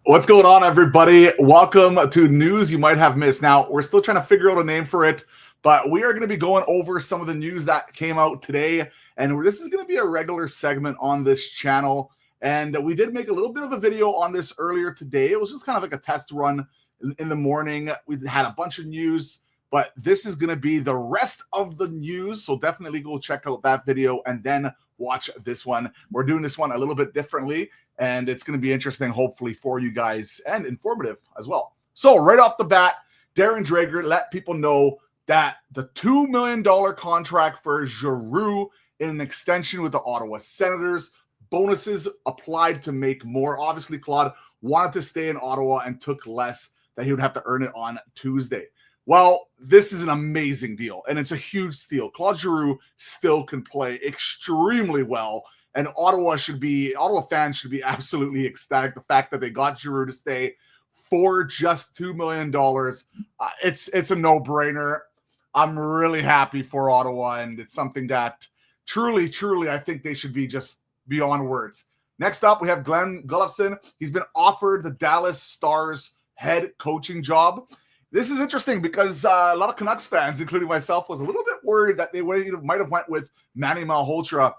What's going on, everybody? Welcome to news you might have missed. Now, we're still trying to figure out a name for it, but we are going to be going over some of the news that came out today, and this is going to be a regular segment on this channel. And we did make a little bit of a video on this earlier today. It was just kind of like a test run in the morning. We had a bunch of news, but this is going to be the rest of the news, so definitely go check out that video and then watch this one. We're doing this one a little bit differently, and it's going to be interesting, hopefully, for you guys and informative as well. So right off the bat, Darren Dreger let people know that the $2 million contract for Giroux in an extension with the Ottawa Senators, bonuses applied to make more. Obviously, Claude wanted to stay in Ottawa and took less, that he would have to earn it on Tuesday. Well, this is an amazing deal, and it's a huge steal. Claude Giroux still can play extremely well, and Ottawa fans should be absolutely ecstatic. The fact that they got Giroux to stay for just $2 million, it's a no-brainer. I'm really happy for Ottawa, and it's something that truly, I think they should be just beyond words. Next up, we have Glenn Gulliffson. He's been offered the Dallas Stars head coaching job. This is interesting because a lot of Canucks fans, including myself, was a little bit worried that they might have went with Manny Malhotra.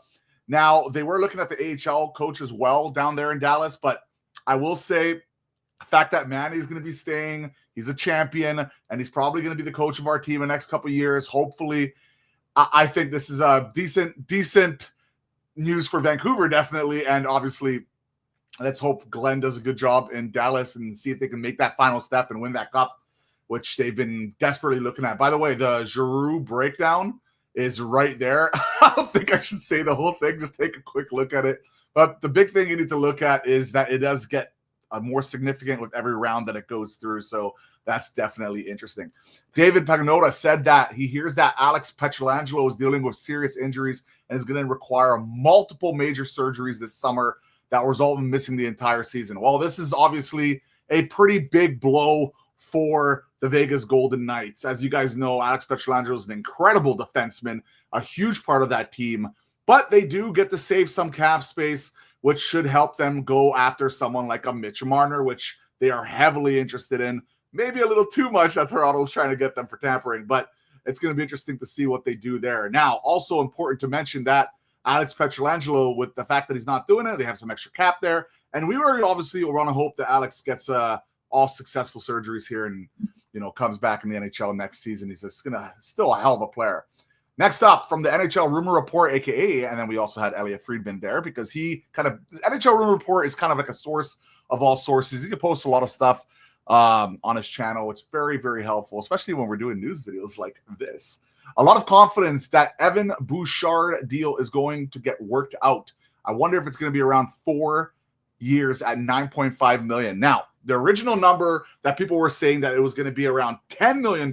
Now, they were looking at the AHL coach as well down there in Dallas, but I will say the fact that Manny's going to be staying, he's a champion, and he's probably going to be the coach of our team in the next couple of years. Hopefully, I think this is a decent news for Vancouver, definitely, and obviously, let's hope Glenn does a good job in Dallas and see if they can make that final step and win that cup, which they've been desperately looking at. By the way, the Giroux breakdown is right there. I don't think I should say the whole thing. Just take a quick look at it. But the big thing you need to look at is that it does get more significant with every round that it goes through. So that's definitely interesting. David Pagnotta said that he hears that Alex Pietrangelo is dealing with serious injuries and is going to require multiple major surgeries this summer that result in missing the entire season. Well, this is obviously a pretty big blow for the Vegas Golden Knights. As you guys know, Alex Pietrangelo is an incredible defenseman, a huge part of that team, but they do get to save some cap space, which should help them go after someone like a Mitch Marner, which they are heavily interested in. Maybe a little too much that Toronto's trying to get them for tampering, but it's going to be interesting to see what they do there. Now, also important to mention that Alex Pietrangelo, with the fact that he's not doing it, they have some extra cap there, and we were obviously want to hope that Alex gets all successful surgeries here and, comes back in the NHL next season. He's just still a hell of a player. Next up, from the NHL Rumor Report, a.k.a., and then we also had Elliot Friedman there because the NHL Rumor Report is kind of like a source of all sources. He can post a lot of stuff on his channel. It's very, very helpful, especially when we're doing news videos like this. A lot of confidence that Evan Bouchard deal is going to get worked out. I wonder if it's going to be around 4 years at $9.5 million. Now, the original number that people were saying that it was going to be around $10 million.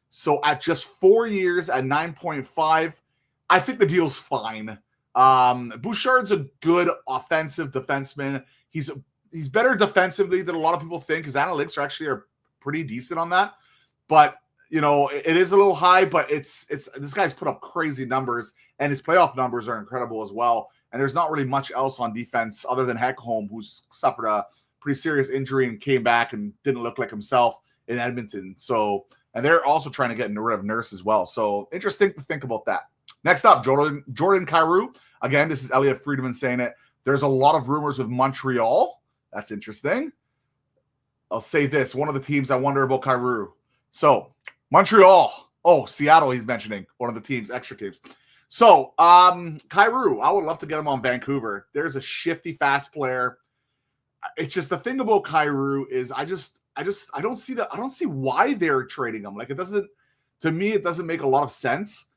So at just 4 years at 9.5, I think the deal's fine. Bouchard's a good offensive defenseman. He's better defensively than a lot of people think. His analytics are pretty decent on that. But it is a little high, but it's this guy's put up crazy numbers, and his playoff numbers are incredible as well. And there's not really much else on defense other than Ekholm, who's suffered a pretty serious injury and came back and didn't look like himself in Edmonton. So, and they're also trying to get rid of Nurse as well. So interesting to think about that. Next up, Jordan Kyrou. Again, this is Elliot Friedman saying it. There's a lot of rumors with Montreal. That's interesting. I'll say this. One of the teams I wonder about Kyrou. So, Montreal. Oh, Seattle he's mentioning. One of the teams, extra teams. So, Kyrou, I would love to get him on Vancouver. There's a shifty, fast player. It's just the thing about Giroux is I don't see why they're trading him. Like, to me, it doesn't make a lot of sense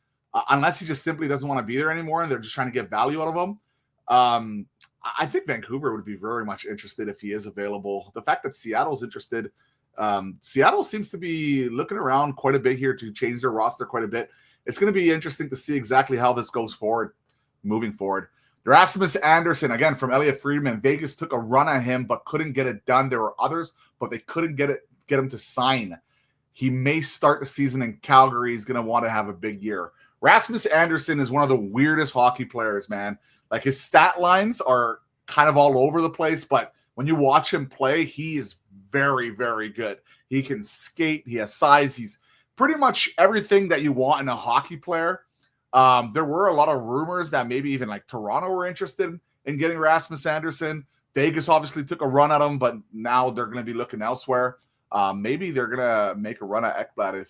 unless he just simply doesn't want to be there anymore and they're just trying to get value out of him. I think Vancouver would be very much interested if he is available. The fact that Seattle's interested, Seattle seems to be looking around quite a bit here to change their roster quite a bit. It's going to be interesting to see exactly how this goes forward, moving forward. Rasmus Anderson, again, from Elliot Friedman. Vegas took a run at him, but couldn't get it done. There were others, but they couldn't get him to sign. He may start the season in Calgary. He's going to want to have a big year. Rasmus Anderson is one of the weirdest hockey players, man. Like, his stat lines are kind of all over the place, but when you watch him play, he is very, very good. He can skate. He has size. He's pretty much everything that you want in a hockey player. There were a lot of rumors that maybe even like Toronto were interested in getting Rasmus Andersson. Vegas obviously took a run at him, but now they're going to be looking elsewhere. Maybe they're going to make a run at Ekblad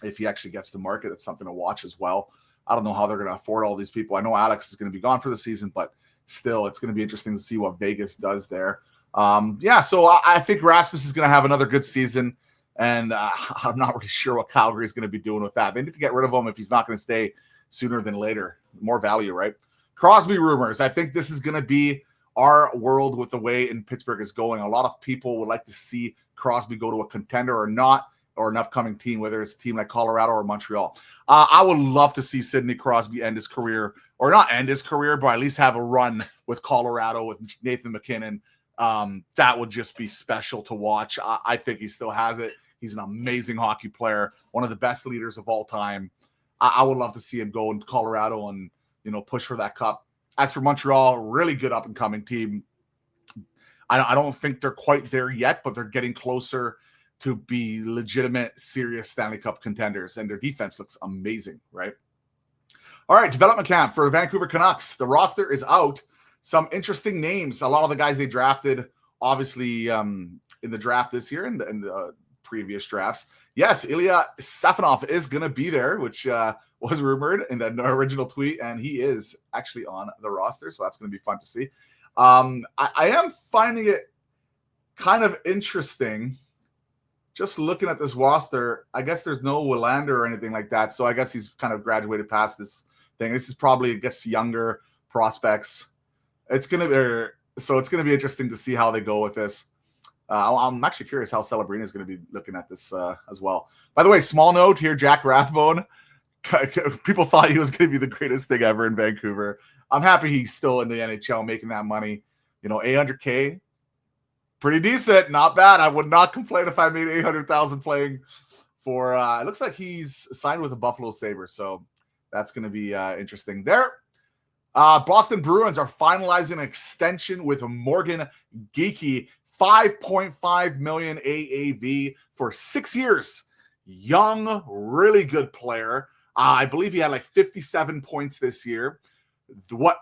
if he actually gets to market. It's something to watch as well. I don't know how they're going to afford all these people. I know Alex is going to be gone for the season, but still, it's going to be interesting to see what Vegas does there. So I think Rasmus is going to have another good season, and I'm not really sure what Calgary is going to be doing with that. They need to get rid of him if he's not going to stay sooner than later. More value, right? Crosby rumors. I think this is going to be our world with the way in Pittsburgh is going. A lot of people would like to see Crosby go to a contender or not, or an upcoming team, whether it's a team like Colorado or Montreal. I would love to see Sidney Crosby end his career, or not end his career, but at least have a run with Colorado with Nathan McKinnon. That would just be special to watch. I think he still has it. He's an amazing hockey player, one of the best leaders of all time. I would love to see him go in Colorado and, push for that cup. As for Montreal, really good up-and-coming team. I don't think they're quite there yet, but they're getting closer to be legitimate, serious Stanley Cup contenders, and their defense looks amazing, right? All right, development camp for Vancouver Canucks. The roster is out. Some interesting names. A lot of the guys they drafted, obviously, in the draft this year and in the previous drafts. Yes, Ilya Safonov is going to be there, which was rumored in the original tweet, and he is actually on the roster, so that's going to be fun to see. I am finding it kind of interesting just looking at this roster. I guess there's no Willander or anything like that, so I guess he's kind of graduated past this thing. This is probably, I guess, younger prospects. It's going to be interesting to see how they go with this. I'm actually curious how Celebrini is going to be looking at this as well. By the way, small note here, Jack Rathbone. People thought he was going to be the greatest thing ever in Vancouver. I'm happy he's still in the NHL making that money. $800K, pretty decent, not bad. I would not complain if I made $800,000 playing for. It looks like he's signed with the Buffalo Sabres, so that's going to be interesting there. Boston Bruins are finalizing an extension with Morgan Geekie, $5.5 million AAV for 6 years. Young, really good player. I believe he had like 57 points this year. What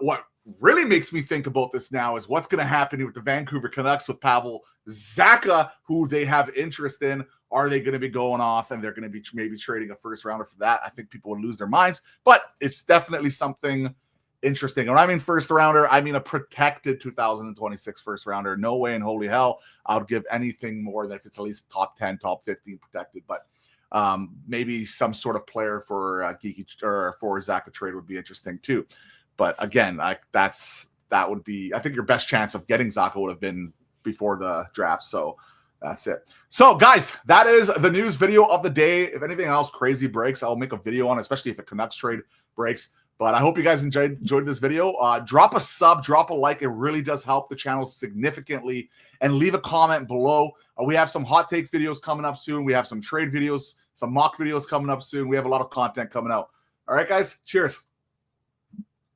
really makes me think about this now is what's going to happen with the Vancouver Canucks with Pavel Zacha, who they have interest in. Are they going to be going off and they're going to be maybe trading a first rounder for that? I think people would lose their minds, but it's definitely something interesting. When I mean first rounder, I mean a protected 2026 first rounder. No way in holy hell I would give anything more than if it's at least top 10, top 15 protected, but maybe some sort of player for Geekie or for Zacha trade would be interesting too. But again, that would be, I think your best chance of getting Zacha would have been before the draft. So that's it. So guys, that is the news video of the day. If anything else crazy breaks, I'll make a video on it, especially if a Canucks trade breaks. But I hope you guys enjoyed this video. Drop a sub, drop a like. It really does help the channel significantly. And leave a comment below. We have some hot take videos coming up soon. We have some trade videos, some mock videos coming up soon. We have a lot of content coming out. All right, guys. Cheers.